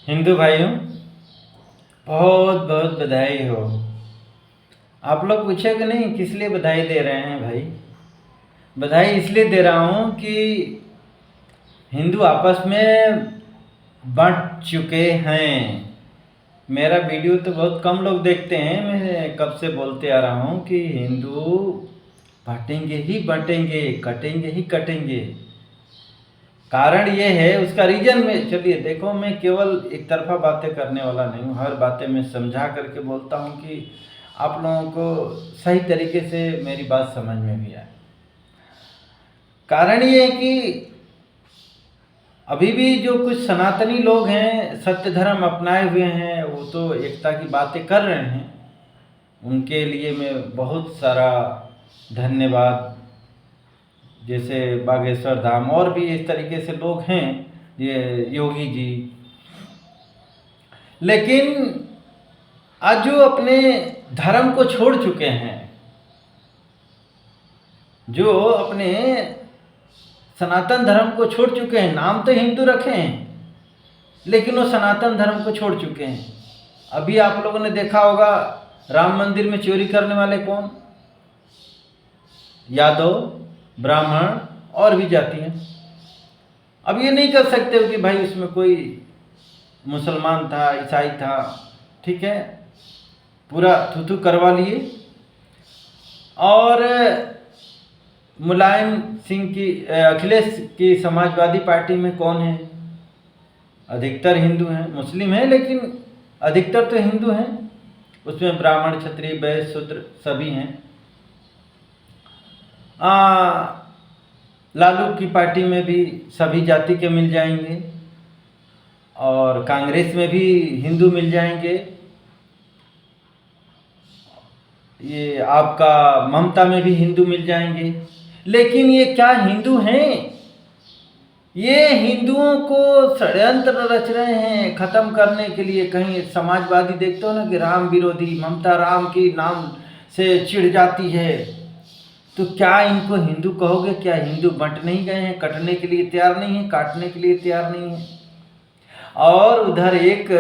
हिंदू भाइयों, बहुत बहुत बधाई हो। आप लोग पूछे कि नहीं किस लिए बधाई दे रहे हैं भाई? बधाई इसलिए दे रहा हूँ कि हिंदू आपस में बंट चुके हैं। मेरा वीडियो तो बहुत कम लोग देखते हैं। मैं कब से बोलते आ रहा हूँ कि हिंदू बटेंगे ही बटेंगे, कटेंगे ही कटेंगे। कारण ये है, उसका रीजन में चलिए देखो, मैं केवल एक तरफा बातें करने वाला नहीं हूँ। हर बातें मैं समझा करके बोलता हूँ कि आप लोगों को सही तरीके से मेरी बात समझ में भी आए। कारण ये है कि अभी भी जो कुछ सनातनी लोग हैं, सत्य धर्म अपनाए हुए हैं, वो तो एकता की बातें कर रहे हैं। उनके लिए मैं बहुत सारा धन्यवाद, जैसे बागेश्वर धाम और भी इस तरीके से लोग हैं, ये योगी जी। लेकिन आज जो अपने धर्म को छोड़ चुके हैं, जो अपने सनातन धर्म को छोड़ चुके हैं, नाम तो हिंदू रखे हैं लेकिन वो सनातन धर्म को छोड़ चुके हैं। अभी आप लोगों ने देखा होगा, राम मंदिर में चोरी करने वाले कौन? यादव, ब्राह्मण और भी जातियां। अब ये नहीं कर सकते हो कि भाई उसमें कोई मुसलमान था, ईसाई था, ठीक है, पूरा थू करवा लिए। और मुलायम सिंह की, अखिलेश की समाजवादी पार्टी में कौन है? अधिकतर हिंदू हैं, मुस्लिम हैं लेकिन अधिकतर तो हिंदू हैं। उसमें ब्राह्मण, क्षत्रिय, वैश्य, शूद्र सभी हैं। लालू की पार्टी में भी सभी जाति के मिल जाएंगे और कांग्रेस में भी हिंदू मिल जाएंगे। ये आपका ममता में भी हिंदू मिल जाएंगे। लेकिन ये क्या हिंदू हैं? ये हिंदुओं को षड्यंत्र रच रहे हैं खत्म करने के लिए। कहीं समाजवादी देखते हो ना कि राम विरोधी, ममता राम की नाम से चिढ़ जाती है, तो क्या इनको हिंदू कहोगे? क्या हिंदू बंट नहीं गए हैं? कटने के लिए तैयार नहीं है, काटने के लिए तैयार नहीं है। और उधर एक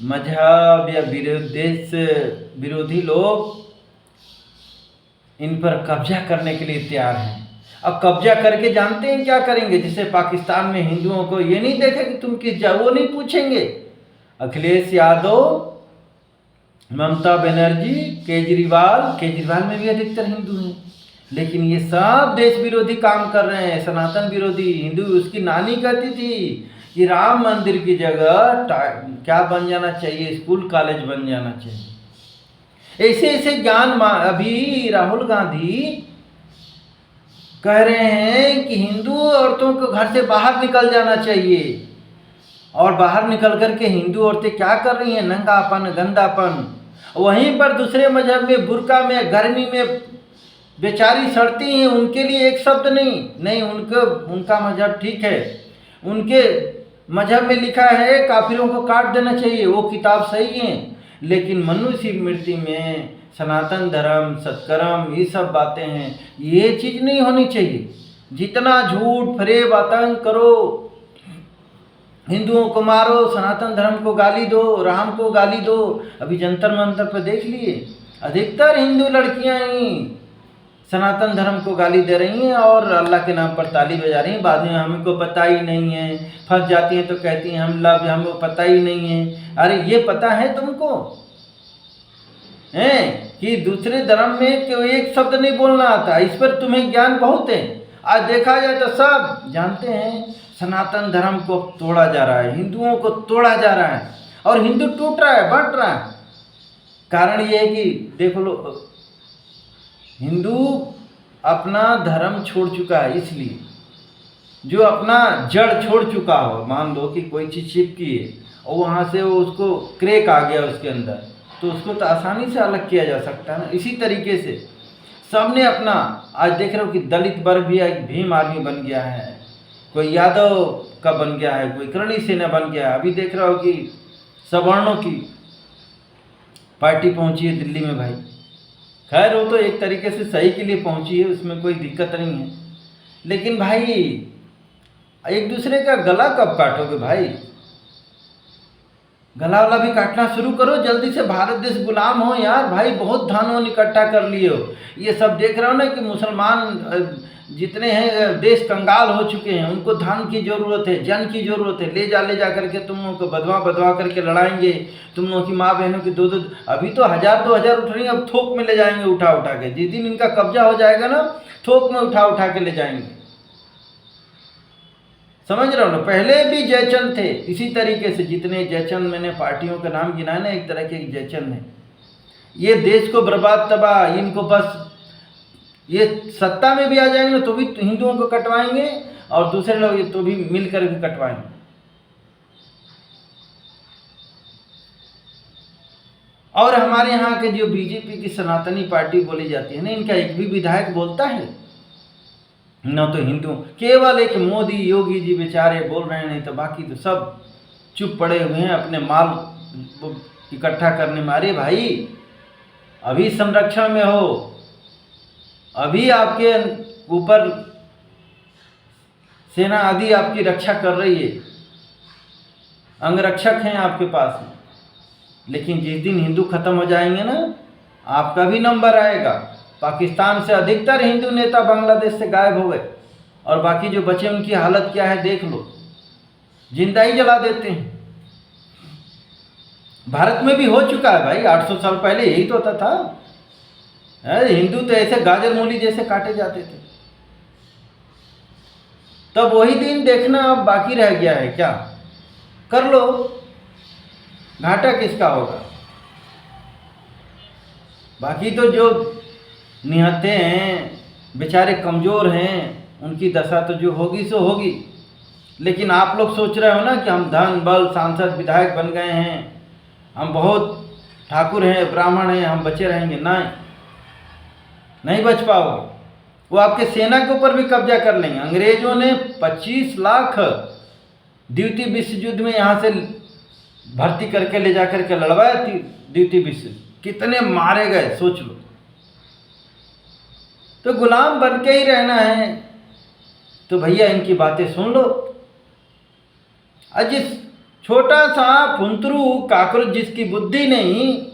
मजहब या देश विरोधी लोग इन पर कब्जा करने के लिए तैयार हैं। अब कब्जा करके जानते हैं क्या करेंगे? जैसे पाकिस्तान में हिंदुओं को ये नहीं देखा कि तुम किस जाओ, वो नहीं पूछेंगे। अखिलेश यादव, ममता बनर्जी, केजरीवाल में भी अधिकतर हिंदू हैं, लेकिन ये सब देश विरोधी काम कर रहे हैं, सनातन विरोधी। हिंदू, उसकी नानी कहती थी कि राम मंदिर की जगह क्या बन जाना चाहिए, स्कूल कॉलेज बन जाना चाहिए। ऐसे ऐसे ज्ञान। अभी राहुल गांधी कह रहे हैं कि हिंदू औरतों को घर से बाहर निकल जाना चाहिए, और बाहर निकल करके हिंदू औरतें क्या कर रही हैं? नंगापन, गंदापन। वहीं पर दूसरे मजहब में बुर्का में, गर्मी में बेचारी सड़ती हैं, उनके लिए एक शब्द नहीं। उनका मजहब ठीक है, उनके मजहब में लिखा है काफिरों को काट देना चाहिए, वो किताब सही है। लेकिन मनुष्य मृत्यु में सनातन धर्म, सत्कर्म, ये सब बातें हैं, ये चीज़ नहीं होनी चाहिए। जितना झूठ फरेब आतंक करो, हिंदुओं को मारो, सनातन धर्म को गाली दो, राम को गाली दो। अभी जंतर मंतर पर देख लिए, अधिकतर हिंदू लड़कियां ही सनातन धर्म को गाली दे रही हैं और अल्लाह के नाम पर ताली बजा रही हैं। बाद में हमको पता ही नहीं है, फंस जाती हैं तो कहती हैं हमको पता ही नहीं है। अरे ये पता है तुमको हैं कि दूसरे धर्म में क्यों एक शब्द नहीं बोलना आता? इस पर तुम्हें ज्ञान बहुत है। आज देखा जाए तो सब जानते हैं सनातन धर्म को तोड़ा जा रहा है, हिंदुओं को तोड़ा जा रहा है, और हिंदू टूट रहा है, बंट रहा है। कारण ये है कि देखो लो, हिंदू अपना धर्म छोड़ चुका है। इसलिए जो अपना जड़ छोड़ चुका हो, मान लो कि कोई चीज़ चिपकी है और वहाँ से वो उसको क्रैक आ गया उसके अंदर, तो उसको तो आसानी से अलग किया जा सकता है ना। इसी तरीके से सबने अपना, आज देख रहे हो कि दलित वर्ग भी एक भीम आर्मी बन गया है, कोई यादव का बन गया है, कोई करणी सेना बन गया है। अभी देख रहा हो कि सवर्णों की पार्टी पहुंची है दिल्ली में भाई। खैर वो तो एक तरीके से सही के लिए पहुंची है, उसमें कोई दिक्कत नहीं है। लेकिन भाई एक दूसरे का गला कब काटोगे भाई? गला वाला भी काटना शुरू करो, जल्दी से भारत देश गुलाम हो यार भाई, बहुत धन हो इकट्ठा कर लिए हो। ये सब देख रहे हो ना कि मुसलमान जितने हैं देश कंगाल हो चुके हैं, उनको धन की ज़रूरत है, जन की ज़रूरत है, ले जा करके तुम लोगों को बधवा करके लड़ाएंगे, तुम लोगों की माँ बहनों की दो अभी तो 1000-2000 उठ रही हैं, अब थोक में ले जाएंगे उठा के, जिस दिन इनका कब्जा हो जाएगा ना थोक में उठा के ले जाएंगे। समझ रहे हो ना, पहले भी जयचंद थे इसी तरीके से, जितने जयचंद मैंने पार्टियों का नाम गिनाया ना, एक तरह के जयचंद है। ये देश को बर्बाद तबाह, इनको बस ये सत्ता में भी आ जाएंगे ना तो भी हिंदुओं को कटवाएंगे और दूसरे लोग तो भी मिलकर भी कटवाएंगे। और हमारे यहाँ के जो बीजेपी की सनातनी पार्टी बोली जाती है ना, इनका एक भी विधायक बोलता है न, तो हिंदू केवल एक मोदी योगी जी बेचारे बोल रहे हैं, नहीं तो बाकी तो सब चुप पड़े हुए हैं अपने माल इकट्ठा करने में। अरे भाई अभी संरक्षण में हो, अभी आपके ऊपर सेना आदि आपकी रक्षा कर रही है, अंगरक्षक हैं आपके पास में, लेकिन जिस दिन हिंदू खत्म हो जाएंगे ना, आपका भी नंबर आएगा। पाकिस्तान से अधिकतर हिंदू नेता बांग्लादेश से गायब हो गए, और बाकी जो बचे उनकी हालत क्या है देख लो, जिंदा ही जला देते हैं। भारत में भी हो चुका है भाई, 800 साल पहले यही तो होता था। हिंदू तो ऐसे गाजर मूली जैसे काटे जाते थे। तब वही दिन देखना अब बाकी रह गया है क्या? कर लो, घाटा किसका होगा? बाकी तो जो निहत्थे हैं, बेचारे कमज़ोर हैं, उनकी दशा तो जो होगी सो होगी। लेकिन आप लोग सोच रहे हो ना कि हम धन बल सांसद विधायक बन गए हैं, हम बहुत ठाकुर हैं, ब्राह्मण हैं, हम बचे रहेंगे। नहीं बच पाओगे। वो आपके सेना के ऊपर भी कब्जा कर लेंगे। अंग्रेजों ने 25 लाख द्वितीय विश्व युद्ध में यहाँ से भर्ती करके ले जा करके लड़वाया थी। द्वितीय विश्व कितने मारे गए सोच लो। तो गुलाम बन के ही रहना है तो भैया इनकी बातें सुन लो। जिस छोटा सा फुंतरू काकरोच जिसकी बुद्धि नहीं,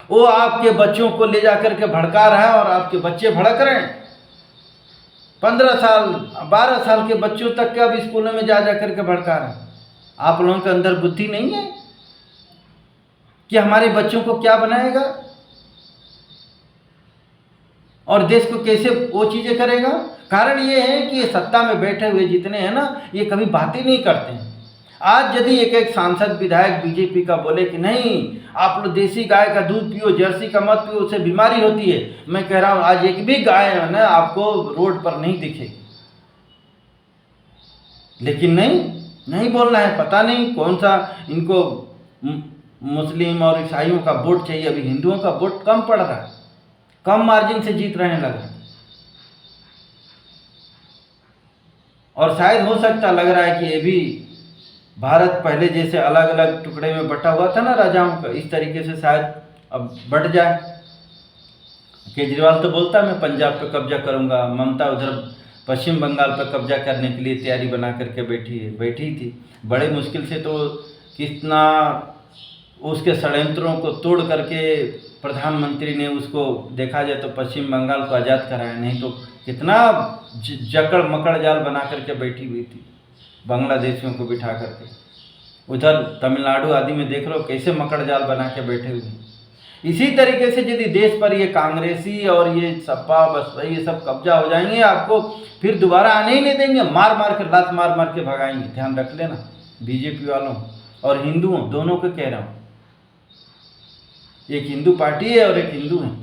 वो आपके बच्चों को ले जा करके भड़का रहा है और आपके बच्चे भड़क रहे हैं। 15 साल 12 साल के बच्चों तक के अब स्कूलों में जा करके भड़का रहे हैं। आप लोगों के अंदर बुद्धि नहीं है कि हमारे बच्चों को क्या बनाएगा और देश को कैसे वो चीज़ें करेगा। कारण ये है कि ये सत्ता में बैठे हुए जितने हैं ना, ये कभी बातें नहीं करते हैं। आज यदि एक सांसद विधायक बीजेपी का बोले कि नहीं आप लोग देसी गाय का दूध पियो, जर्सी का मत पियो, उससे बीमारी होती है, मैं कह रहा हूँ आज एक भी गाय है ना आपको रोड पर नहीं दिखेगी। लेकिन नहीं बोलना है। पता नहीं कौन सा इनको मुस्लिम और ईसाइयों का वोट चाहिए। अभी हिंदुओं का वोट कम पड़ रहा है, कम मार्जिन से जीत रहने लगा। और शायद हो सकता लग रहा है कि ये भी भारत पहले जैसे अलग अलग टुकड़े में बटा हुआ था ना राजाओं का, इस तरीके से शायद अब बट जाए। केजरीवाल तो बोलता मैं पंजाब पे कब्जा करूंगा, ममता उधर पश्चिम बंगाल पर कब्जा करने के लिए तैयारी बना करके बैठी थी। बड़े मुश्किल से तो कितना उसके षड्यंत्रों को तोड़ करके प्रधानमंत्री ने उसको देखा जाए तो पश्चिम बंगाल को आज़ाद कराया, नहीं तो कितना जकड़ मकड़ जाल बना करके बैठी हुई थी बांग्लादेशियों को बिठा करके। उधर तमिलनाडु आदि में देख लो कैसे मकड़ जाल बना के बैठे हुए। इसी तरीके से यदि देश पर ये कांग्रेसी और ये सपा बसपा ये सब कब्जा हो जाएंगे, आपको फिर दोबारा आने ही नहीं देंगे, मार मार के लात मार मार के भगाएंगे। ध्यान रख लेना बीजेपी वालों और हिंदुओं दोनों को कह रहा हूँ। एक हिंदू पार्टी है और एक हिंदू है।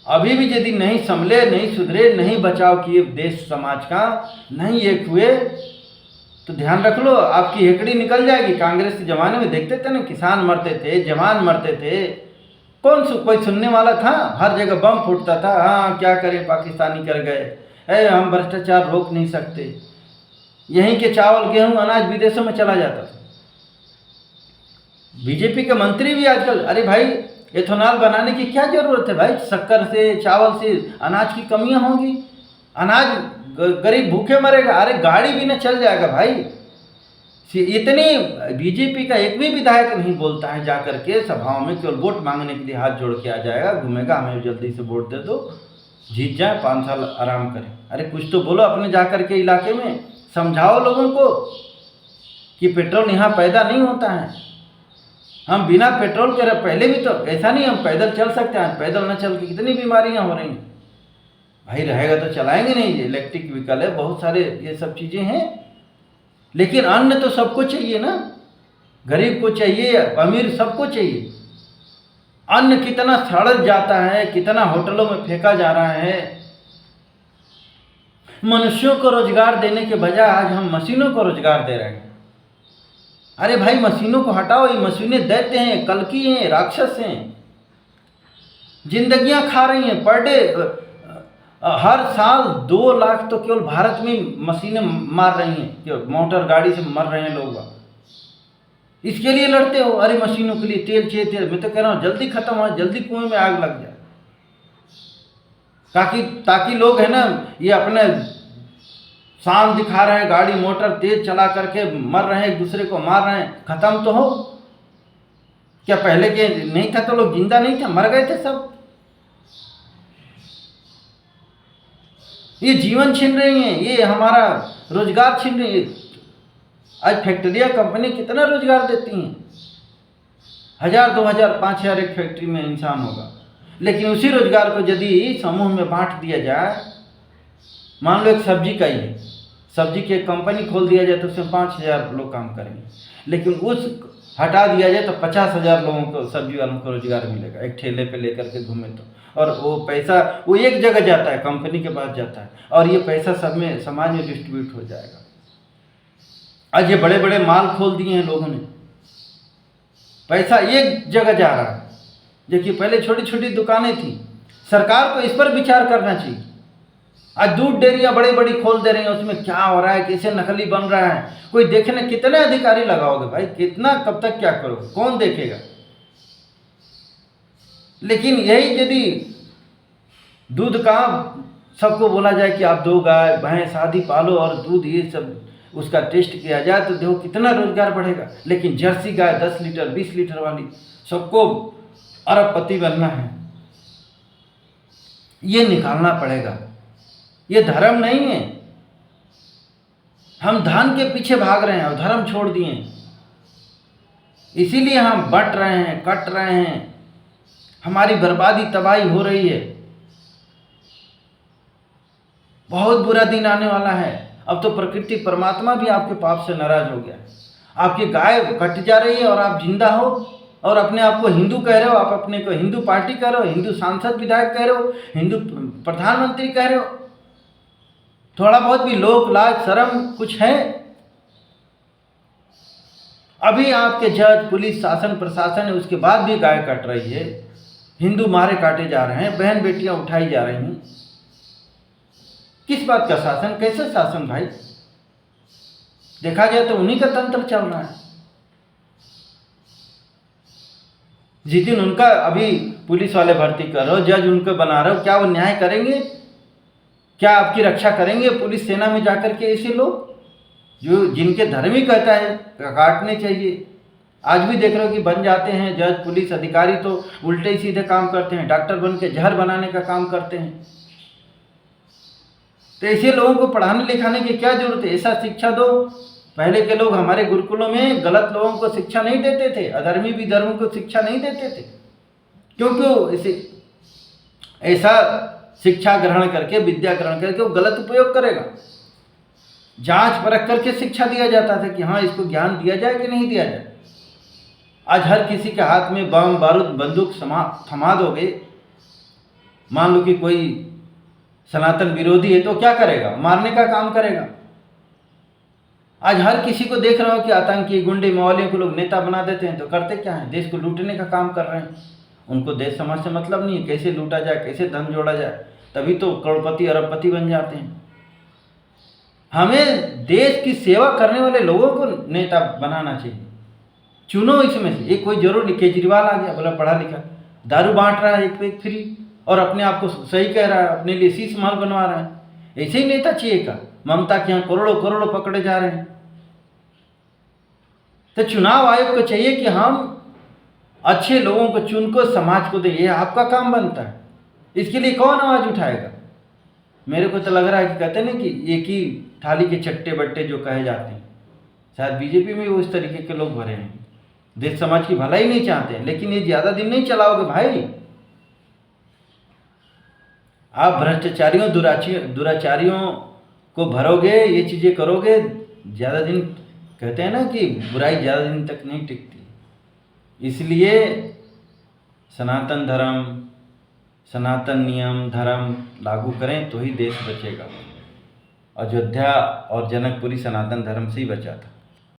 अभी भी यदि नहीं संभले, नहीं सुधरे, नहीं बचाव किए देश समाज का, नहीं एक हुए तो ध्यान रख लो आपकी हेकड़ी निकल जाएगी। कांग्रेस के ज़माने में देखते थे ना, किसान मरते थे, जवान मरते थे, कोई सुनने वाला था? हर जगह बम फूटता था। हाँ क्या करें, पाकिस्तानी कर गए, हम भ्रष्टाचार रोक नहीं सकते। यहीं के चावल गेहूँ अनाज विदेशों में चला जाता था। बीजेपी के मंत्री भी आजकल, अरे भाई एथेनॉल बनाने की क्या जरूरत है भाई, शक्कर से चावल से अनाज की कमियां होंगी, अनाज गरीब भूखे मरेगा। अरे गाड़ी भी ना चल जाएगा भाई, इतनी बीजेपी का एक भी विधायक नहीं बोलता है जा करके सभाओं में, केवल वोट मांगने के लिए हाथ जोड़ के आ जाएगा, घूमेगा, हमें जल्दी से वोट दे दो, जीत जाए, 5 साल आराम करें। अरे कुछ तो बोलो अपने जा करके इलाके में, समझाओ लोगों को कि पेट्रोल यहाँ पैदा नहीं होता है। हम बिना पेट्रोल के पहले भी तो ऐसा नहीं हम पैदल चल सकते हैं, पैदल न चल के कितनी बीमारियाँ हो रही हैं। भाई रहेगा तो चलाएंगे नहीं, इलेक्ट्रिक व्हीकल है, बहुत सारे ये सब चीज़ें हैं, लेकिन अन्न तो सबको चाहिए ना, गरीब को चाहिए, अमीर सबको चाहिए। अन्न कितना सड़ जाता है, कितना होटलों में फेंका जा रहा है। मनुष्यों को रोजगार देने के बजाय आज हम मशीनों को रोजगार दे रहे हैं। अरे भाई मशीनों को हटाओ, ये मशीनें दैत्य हैं, कल्कि हैं, राक्षस हैं, जिंदगियां खा रही हैं। पर डे हर साल 2 लाख तो केवल भारत में मशीनें मार रही हैं, कि मोटर गाड़ी से मर रहे हैं लोग। इसके लिए लड़ते हो, अरे मशीनों के लिए तेल चाहिए, तेल। मैं तो कह रहा हूँ जल्दी खत्म हो, जल्दी कुएं में आग लग जाए, ताकि लोग है ना ये अपने शान दिखा रहे हैं, गाड़ी मोटर तेज चला करके मर रहे हैं, एक दूसरे को मार रहे हैं, खत्म तो हो। क्या पहले के नहीं था तो लोग जिंदा नहीं थे, मर गए थे सब। ये जीवन छीन रही हैं, ये हमारा रोजगार छीन रही है। आज फैक्ट्रियाँ कंपनी कितना रोजगार देती हैं, 1000 2000 5000 एक फैक्ट्री में इंसान होगा, लेकिन उसी रोजगार को यदि समूह में बांट दिया जाए, मान लो एक सब्जी का ही है, सब्जी की एक कंपनी खोल दिया जाए तो उसमें 5000 लोग काम करेंगे, लेकिन उस हटा दिया जाए तो 50000 लोगों को, सब्जी वालों को रोजगार मिलेगा, एक ठेले पे लेकर के घूमे तो। और वो पैसा वो एक जगह जाता है, कंपनी के पास जाता है, और ये पैसा सब में समाज में डिस्ट्रीब्यूट हो जाएगा। आज ये बड़े बड़े माल खोल दिए हैं लोगों ने, पैसा एक जगह जा रहा है, जबकि पहले छोटी छोटी दुकानें थी। सरकार को इस पर विचार करना चाहिए। आज दूध डेयरियाँ बड़ी बड़ी खोल दे रही हैं, उसमें क्या हो रहा है, कैसे नकली बन रहा है, कोई देखने, कितने अधिकारी लगाओगे भाई, कितना, कब तक क्या करोगे, कौन देखेगा। लेकिन यही यदि दूध का सबको बोला जाए कि आप 2 गाय भैंस आदि पालो और दूध ये सब उसका टेस्ट किया जाए तो देखो कितना रोजगार बढ़ेगा। लेकिन जर्सी गाय 10 लीटर 20 लीटर वाली, सबको अरबपति बनना है, ये निकालना पड़ेगा। ये धर्म नहीं है। हम धन के पीछे भाग रहे हैं और धर्म छोड़ दिए, इसीलिए हम बट रहे हैं, कट रहे हैं, हमारी बर्बादी तबाही हो रही है। बहुत बुरा दिन आने वाला है। अब तो प्रकृति परमात्मा भी आपके पाप से नाराज हो गया। आपकी गाय कट जा रही है और आप जिंदा हो और अपने आप को हिंदू कह रहे हो, आप अपने को हिंदू पार्टी कह रहे हो, हिंदू सांसद विधायक कह रहे हो, हिंदू प्रधानमंत्री कह रहे हो। थोड़ा बहुत भी लोक लाज शर्म कुछ है? अभी आपके जज पुलिस शासन प्रशासन है, उसके बाद भी गाय कट रही है, हिंदू मारे काटे जा रहे हैं, बहन बेटियां उठाई जा रही हैं। किस बात का शासन, कैसे शासन भाई? देखा जाए तो उन्हीं का तंत्र चल रहा है। जिस दिन उनका अभी पुलिस वाले भर्ती कर रहे हो, जज उनको बना रहे हो, क्या वो न्याय करेंगे? क्या आपकी रक्षा करेंगे पुलिस सेना में जाकर के ऐसे लोग जो जिनके धर्म ही कहता है काटने चाहिए? आज भी देख रहे हो कि बन जाते हैं जज पुलिस अधिकारी तो उल्टे ही सीधे काम करते हैं, डॉक्टर बन के जहर बनाने का काम करते हैं। तो ऐसे लोगों को पढ़ाने लिखाने की क्या जरूरत है? ऐसा शिक्षा दो। पहले के लोग हमारे गुरुकुलों में गलत लोगों को शिक्षा नहीं देते थे, अधर्मी विधर्मी को शिक्षा नहीं देते थे, क्योंकि ऐसा शिक्षा ग्रहण करके, विद्या ग्रहण करके वो गलत उपयोग करेगा। जांच परख करके शिक्षा दिया जाता था कि हाँ इसको ज्ञान दिया जाए कि नहीं दिया जाए। आज हर किसी के हाथ में बम बारूद बंदूक थमा दोगे, मान लो कि कोई सनातन विरोधी है तो क्या करेगा? मारने का काम करेगा। आज हर किसी को देख रहा हो कि आतंकी गुंडे मवालियों को लोग नेता बना देते हैं, तो करते क्या है? देश को लूटने का काम कर रहे हैं। उनको देश समाज से मतलब नहीं है, कैसे लूटा जाए, कैसे धन जोड़ा जाए, तभी तो करोड़पति अरबपति बन जाते हैं। हमें देश की सेवा करने वाले लोगों को नेता बनाना चाहिए। चुनो इसमें से एक, कोई जरूर नहीं। केजरीवाल आ गया, बोला पढ़ा लिखा, दारू बांट रहा है एक पे एक फ्री, और अपने आप को सही कह रहा है, अपने लिए शीश महल बनवा रहा है। ऐसे ही नेता चाहिए का? ममता के यहाँ करोड़ों करोड़ों पकड़े जा रहे हैं। तो चुनाव आयोग को चाहिए कि हम अच्छे लोगों को चुन को समाज को दें, ये आपका काम बनता है। इसके लिए कौन आवाज़ उठाएगा? मेरे को तो लग रहा है कि कहते हैं ना कि एक ही थाली के चट्टे बट्टे जो कहे जाते हैं, शायद बीजेपी में वो इस तरीके के लोग भरे हैं, देश समाज की भलाई नहीं चाहते हैं। लेकिन ये ज़्यादा दिन नहीं चलाओगे भाई। आप भ्रष्टाचारियों दुराचारियों को भरोगे, ये चीज़ें करोगे, ज़्यादा दिन, कहते हैं ना कि बुराई ज़्यादा दिन तक नहीं टिकती। इसलिए सनातन धर्म, सनातन नियम धर्म लागू करें तो ही देश बचेगा। अयोध्या और जनकपुरी सनातन धर्म से ही बचा था।